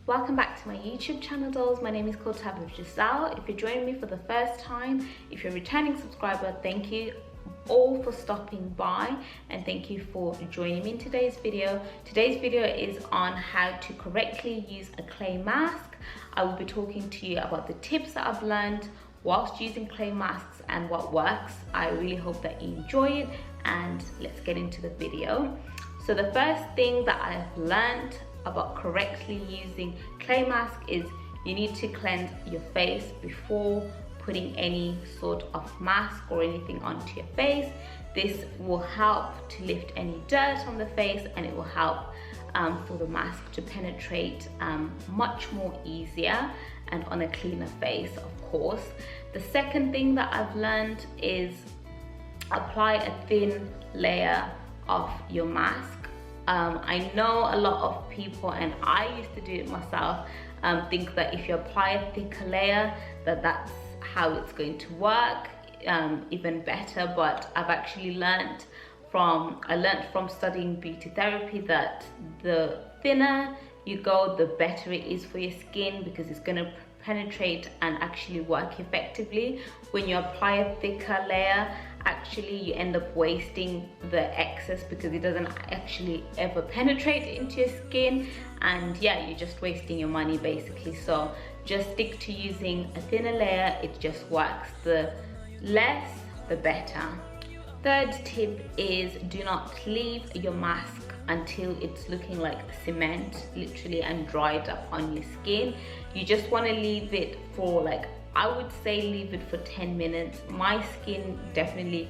Welcome back to my YouTube channel, dolls. My name is Collab with Giselle. If you're joining me for the first time, if you're a returning subscriber, thank you all for stopping by and thank you for joining me in today's video. Today's video is on how to correctly use a clay mask. I will be talking to you about the tips that I've learned whilst using clay masks and what works. I really hope that you enjoy it, and let's get into the video. So the first thing that I've learned about correctly using clay mask is you need to cleanse your face before putting any sort of mask or anything onto your face. This will help to lift any dirt on the face, and it will help for the mask to penetrate much more easier and on a cleaner face, of course. The second thing that I've learned is apply a thin layer of your mask. I know a lot of people, and I used to do it myself, think that if you apply a thicker layer that's how it's going to work even better. But I've actually learned from studying beauty therapy that the thinner you go, the better it is for your skin, because it's going to penetrate and actually work effectively. When you apply a thicker layer, actually you end up wasting the excess because it doesn't actually ever penetrate into your skin, and yeah, you're just wasting your money basically. So just stick to using a thinner layer. It just works. The less the better. Third tip is do not leave your mask until it's looking like cement literally and dried up on your skin. You just want to leave it for, like, I would say leave it for 10 minutes. My skin definitely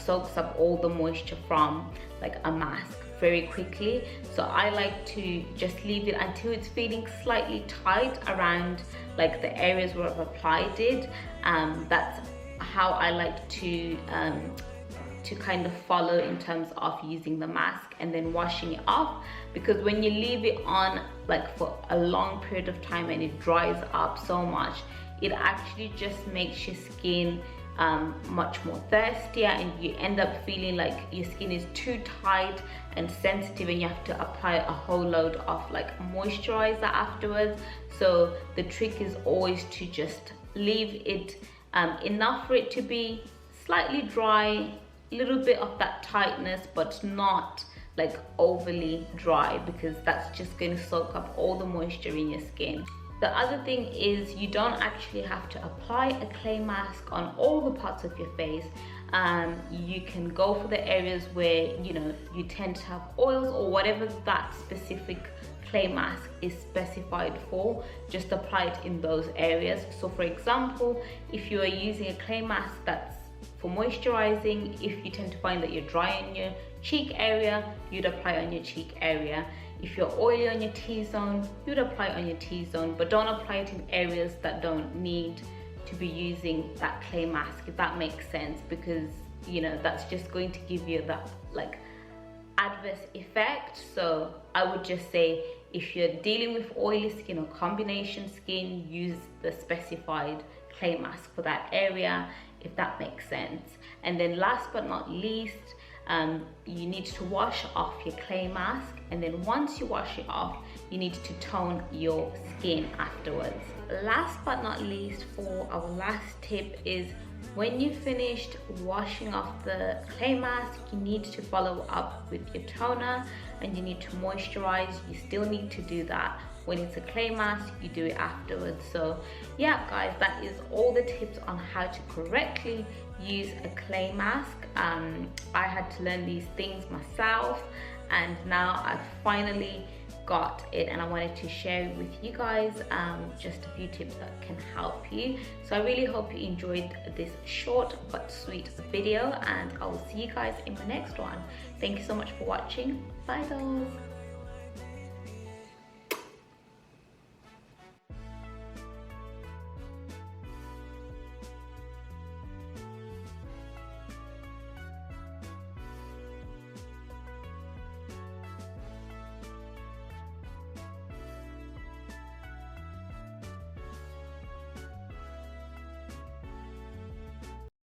soaks up all the moisture from like a mask very quickly, so I like to just leave it until it's feeling slightly tight around like the areas where I've applied it. That's how I like to kind of follow in terms of using the mask and then washing it off, because when you leave it on like for a long period of time and it dries up so much, it actually just makes your skin much more thirstier, and you end up feeling like your skin is too tight and sensitive, and you have to apply a whole load of like moisturizer afterwards. So the trick is always to just leave it enough for it to be slightly dry, a little bit of that tightness, but not like overly dry, because that's just going to soak up all the moisture in your skin. The other thing is you don't actually have to apply a clay mask on all the parts of your face. You can go for the areas where you tend to have oils or whatever that specific clay mask is specified for. Just apply it in those areas. So for example, if you are using a clay mask that's for moisturizing, if you tend to find that you're dry in your cheek area, you'd apply on your cheek area. If you're oily on your T-zone, you'd apply on your T-zone, but don't apply it in areas that don't need to be using that clay mask, if that makes sense, because that's just going to give you that like adverse effect. So I would just say, if you're dealing with oily skin or combination skin, use the specified clay mask for that area, if that makes sense. And then last but not least, you need to wash off your clay mask, and then once you wash it off, you need to tone your skin afterwards. Last but not least, for our last tip is when you've finished washing off the clay mask, you need to follow up with your toner and you need to moisturize. You still need to do that. When it's a clay mask, you do it afterwards. So yeah guys, that is all the tips on how to correctly use a clay mask. I had to learn these things myself, and now I've finally got it, and I wanted to share it with you guys, just a few tips that can help you. So I really hope you enjoyed this short but sweet video, and I will see you guys in the next one. Thank you so much for watching. Bye dolls.